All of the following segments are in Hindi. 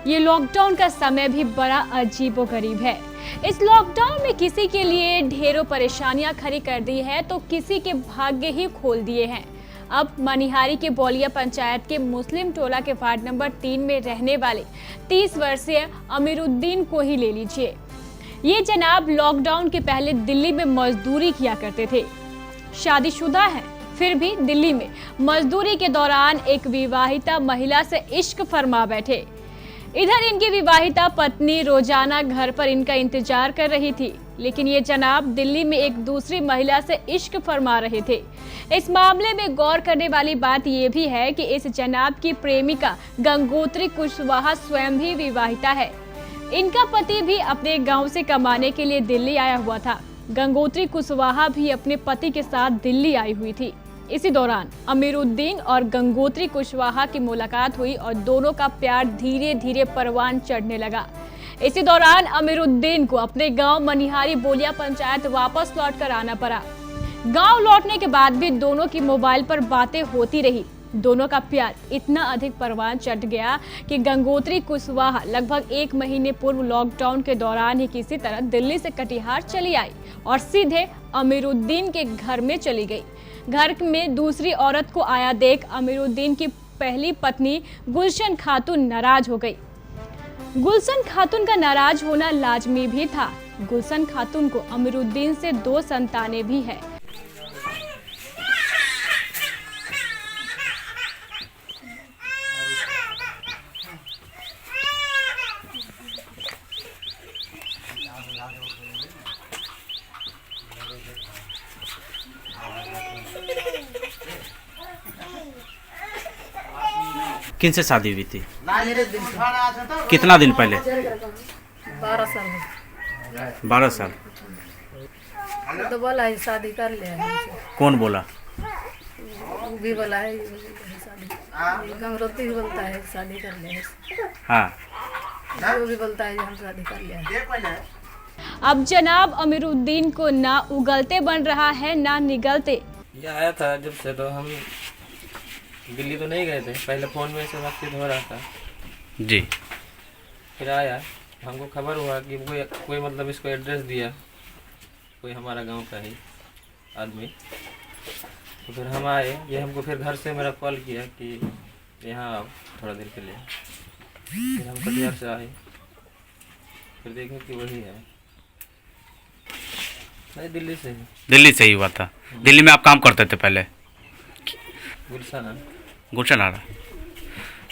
ये लॉकडाउन का समय भी बड़ा अजीबोगरीब है। इस लॉकडाउन में किसी के लिए ढेरों परेशानियां खड़ी कर दी है तो किसी के भाग्य ही खोल दिए हैं। अब मनिहारी के बौलिया पंचायत के मुस्लिम टोला के वार्ड नंबर 3 में रहने वाले 30 वर्षीय अमीरुद्दीन को ही ले लीजिए। ये जनाब लॉकडाउन के पहले दिल्ली में मजदूरी किया करते थे। शादीशुदा हैं, फिर भी दिल्ली में मजदूरी के दौरान एक विवाहिता महिला से इश्क फरमा बैठे। इधर इनकी विवाहिता पत्नी रोजाना घर पर इनका इंतजार कर रही थी, लेकिन ये जनाब दिल्ली में एक दूसरी महिला से इश्क फरमा रहे थे। इस मामले में गौर करने वाली बात यह भी है कि इस जनाब की प्रेमिका गंगोत्री कुशवाहा स्वयं भी विवाहिता है। इनका पति भी अपने गांव से कमाने के लिए दिल्ली आया हुआ था। गंगोत्री कुशवाहा भी अपने पति के साथ दिल्ली आई हुई थी। इसी दौरान अमीरुद्दीन और गंगोत्री कुशवाहा की मुलाकात हुई और दोनों का प्यार धीरे धीरे परवान चढ़ने लगा। इसी दौरान अमीरुद्दीन को अपने गांव मनिहारी बौलिया पंचायत वापस लौट कर आना पड़ा। गांव लौटने के बाद भी दोनों की मोबाइल पर बातें होती रही। दोनों का प्यार इतना अधिक परवान चढ़ गया कि गंगोत्री कुशवाहा लगभग 1 महीने पूर्व लॉकडाउन के दौरान ही किसी तरह दिल्ली से कटिहार चली आई और सीधे अमीरुद्दीन के घर में चली गई। घर में दूसरी औरत को आया देख अमीरुद्दीन की पहली पत्नी गुलशन खातून नाराज हो गई। गुलशन खातून का नाराज होना लाजमी भी था। गुलशन खातून को अमीरुद्दीन से 2 संतानें भी है। किन से शादी हुई थी? कितना दिन पहले? 12 साल। 12 साल। तो बोला है शादी कर ले हमसे। कौन बोला? वो भी बोला है शादी। गंगोत्री भी बोलता है शादी कर ले। हाँ। वो भी बोलता है हम शादी कर ले। अब जनाब अमीरुद्दीन को ना उगलते बन रहा है ना निगलते। ये आया था जब से, तो हम दिल्ली तो नहीं गए थे। पहले फ़ोन में से बातचीत हो रहा था जी। फिर आया, हमको खबर हुआ कि कोई मतलब इसको एड्रेस दिया, कोई हमारा गांव का ही आदमी। तो फिर हम आए। ये हमको फिर घर से मेरा कॉल किया कि यहाँ आओ थोड़ा देर के लिए। फिर हम कटिहार से आए, फिर देखें कि वही है। नहीं, दिल्ली से ही। दिल्ली से ही हुआ था। दिल्ली में आप काम करते थे पहले? गुलशन आ रहा।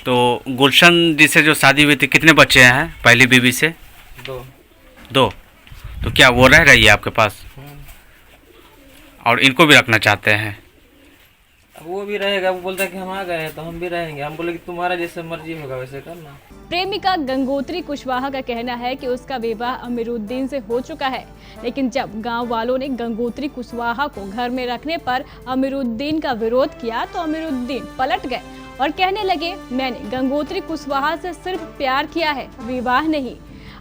तो गुलशन जी से जो शादी हुई थी, कितने बच्चे हैं पहली बीवी से? 2। तो क्या वो रह रही है आपके पास? और इनको भी रखना चाहते हैं? वो भी रहेगा। वो बोलता है कि हम आ गए हैं तो हम भी रहेंगे। हम बोले कि तुम्हारा जैसे मर्जी होगा वैसे करना। प्रेमिका गंगोत्री कुशवाहा का कहना है कि उसका विवाह अमीरुद्दीन से हो चुका है, लेकिन जब गांव वालों ने गंगोत्री कुशवाहा को घर में रखने पर अमीरुद्दीन का विरोध किया तो अमीरुद्दीन पलट गए और कहने लगे, मैंने गंगोत्री कुशवाहा से सिर्फ प्यार किया है, विवाह नहीं।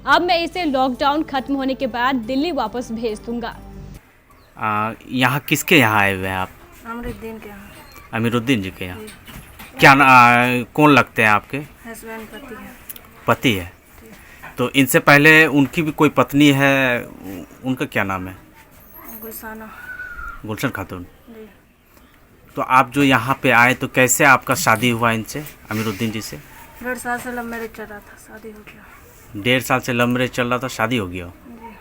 अब मैं इसे लॉकडाउन खत्म होने के बाद दिल्ली वापस भेज दूंगा। यहाँ किसके यहाँ आए हुए हैं आप? अमीरुद्दीन के यहाँ। अमीरुद्दीन जी के यहाँ। क्या कौन लगते हैं आपके? हस्बैंड पति है। पति है। तो इनसे पहले उनकी भी कोई पत्नी है, उनका क्या नाम है? गुलशाना। गुलशन खातून। जी। तो आप जो यहाँ पे आए तो कैसे आपका शादी हुआ इनसे, अमीरुद्दीन जी से? 1.5 साल से लव मैरिज चल रहा था, शादी हो गया। 1.5 साल से लव मैरिज चल रहा था, शादी हो गया। जी।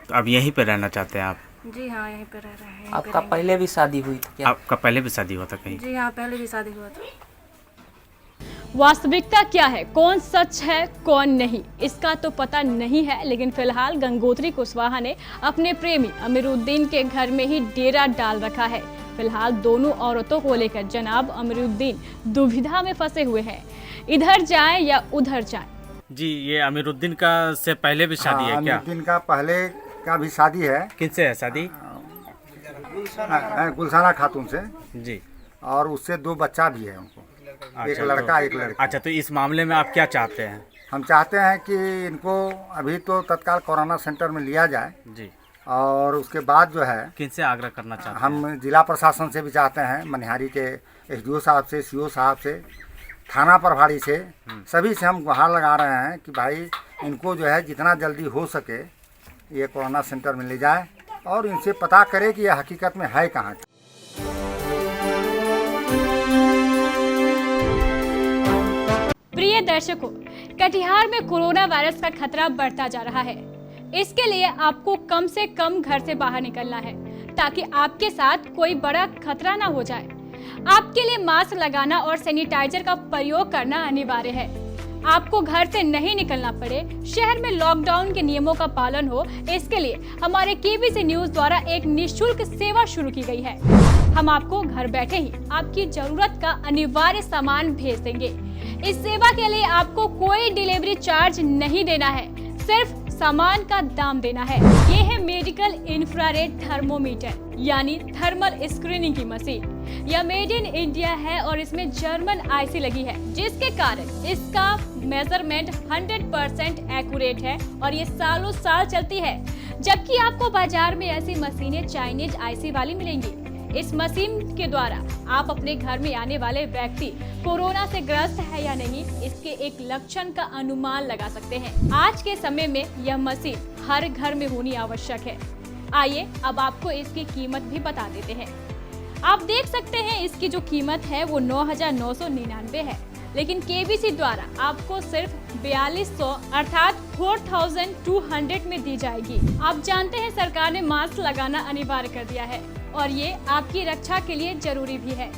तो अब यहीं पे रहना चाहते हैं आप? जी हाँ, यहीं पे रह रहे हैं। आपका पहले भी शादी हुई थी क्या? आपका पहले भी शादी हुआ था कहीं? जी हाँ, पहले भी शादी हुआ था। वास्तविकता क्या है, कौन सच है कौन नहीं, इसका तो पता नहीं है, लेकिन फिलहाल गंगोत्री कुशवाहा ने अपने प्रेमी अमीरुद्दीन के घर में ही डेरा डाल रखा है। फिलहाल दोनों औरतों को लेकर जनाब अमीरुद्दीन दुविधा में फंसे हुए हैं, इधर जाएं या उधर जाएं। जी, ये अमीरुद्दीन का से पहले भी शादी है क्या? अमीरुद्दीन का पहले का भी शादी है। किनसे है शादी? गुलशाना खातून से। जी। और उससे 2 बच्चा भी है उनको। एक लड़का एक लड़की। अच्छा, तो इस मामले में आप क्या चाहते हैं? हम चाहते हैं कि इनको अभी तो तत्काल कोरोना सेंटर में लिया जाए जी। और उसके बाद जो है किनसे आग्रह करना चाहते हैं? हम जिला प्रशासन से भी चाहते हैं, मनिहारी के एसडीओ साहब से, सीओ साहब से, थाना प्रभारी से सभी से हम गुहार लगा रहे हैं कि भाई इनको जो है जितना जल्दी हो सके ये कोरोना सेंटर में ले जाए और इनसे पता करे कि यह हकीकत में है कहाँ। प्रिय दर्शकों, कटिहार में कोरोना वायरस का खतरा बढ़ता जा रहा है। इसके लिए आपको कम से कम घर से बाहर निकलना है ताकि आपके साथ कोई बड़ा खतरा ना हो जाए। आपके लिए मास्क लगाना और सैनिटाइजर का प्रयोग करना अनिवार्य है। आपको घर से नहीं निकलना पड़े, शहर में लॉकडाउन के नियमों का पालन हो, इसके लिए हमारे केबीसी न्यूज द्वारा एक निःशुल्क सेवा शुरू की गई है। हम आपको घर बैठे ही आपकी जरूरत का अनिवार्य सामान भेज देंगे। इस सेवा के लिए आपको कोई डिलीवरी चार्ज नहीं देना है, सिर्फ सामान का दाम देना है। ये है मेडिकल इंफ्रारेड थर्मोमीटर यानी थर्मल स्क्रीनिंग की मशीन। यह मेड इन इंडिया है और इसमें जर्मन आईसी लगी है, जिसके कारण इसका मेजरमेंट 100% एक्यूरेट है और ये सालों साल चलती है। जबकि आपको बाजार में ऐसी मशीनें चाइनीज आईसी वाली मिलेंगी। इस मशीन के द्वारा आप अपने घर में आने वाले व्यक्ति कोरोना से ग्रस्त है या नहीं, इसके एक लक्षण का अनुमान लगा सकते हैं। आज के समय में यह मशीन हर घर में होनी आवश्यक है। आइए अब आपको इसकी कीमत भी बता देते हैं। आप देख सकते हैं इसकी जो कीमत है वो 9,999 है, लेकिन केबीसी द्वारा आपको सिर्फ 4200 अर्थात 4200 में दी जाएगी। आप जानते हैं सरकार ने मास्क लगाना अनिवार्य कर दिया है और ये आपकी रक्षा के लिए जरूरी भी है।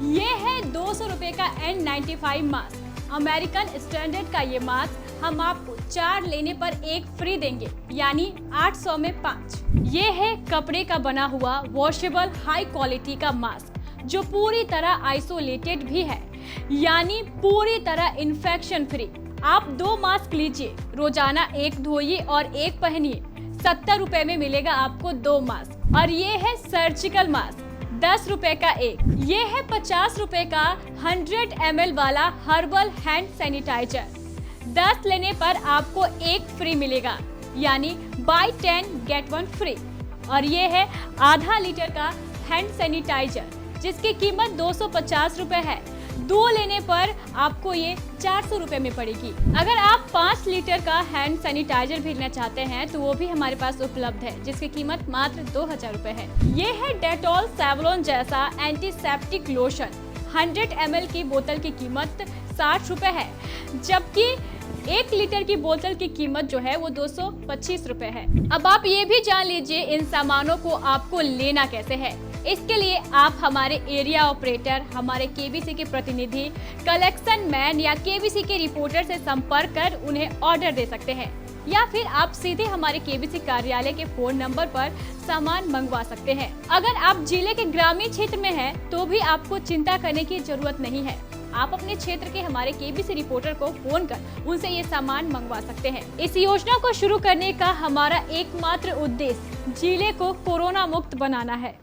ये है 200 रुपए का N95 मास्क। अमेरिकन स्टैंडर्ड का ये मास्क हम आपको 4 लेने पर 1 फ्री देंगे, यानी 800 में 5। ये है कपड़े का बना हुआ वॉशेबल हाई क्वालिटी का मास्क जो पूरी तरह आइसोलेटेड भी है, यानी पूरी तरह इन्फेक्शन फ्री। आप 2 मास्क लीजिए, रोजाना 1 धोइए और 1 पहनिए। 70 रुपए में मिलेगा आपको 2 मास्क। और ये है सर्जिकल मास्क, 10 रुपए का 1। ये है 50 रुपए का 100 ml वाला हर्बल हैंड सैनिटाइजर। 10 लेने पर आपको 1 फ्री मिलेगा, यानी बाय 10 गेट 1 फ्री। और ये है आधा लीटर का हैंड सैनिटाइजर जिसकी कीमत 250 रुपए है। 2 लेने पर आपको ये 400 रुपए में पड़ेगी। अगर आप 5 लीटर का हैंड सैनिटाइजर भेजना चाहते हैं तो वो भी हमारे पास उपलब्ध है, जिसकी कीमत मात्र 2000 रुपए है। ये है डेटॉल सेवलॉन जैसा एंटीसेप्टिक लोशन। 100 ml की बोतल की कीमत 60 रुपए है, जबकि 1 लीटर की बोतल की कीमत जो है वो 225 रुपए है। अब आप ये भी जान लीजिए इन सामानों को आपको लेना कैसे है। इसके लिए आप हमारे एरिया ऑपरेटर, हमारे केबीसी के प्रतिनिधि, कलेक्शन मैन या केबीसी के रिपोर्टर से संपर्क कर उन्हें ऑर्डर दे सकते हैं, या फिर आप सीधे हमारे केबीसी कार्यालय के फोन नंबर पर सामान मंगवा सकते हैं। अगर आप जिले के ग्रामीण क्षेत्र में हैं, तो भी आपको चिंता करने की जरूरत नहीं है। आप अपने क्षेत्र के हमारे केबीसी रिपोर्टर को फोन कर उनसे ये सामान मंगवा सकते हैं। इस योजना को शुरू करने का हमारा एकमात्र उद्देश्य जिले को कोरोना मुक्त बनाना है।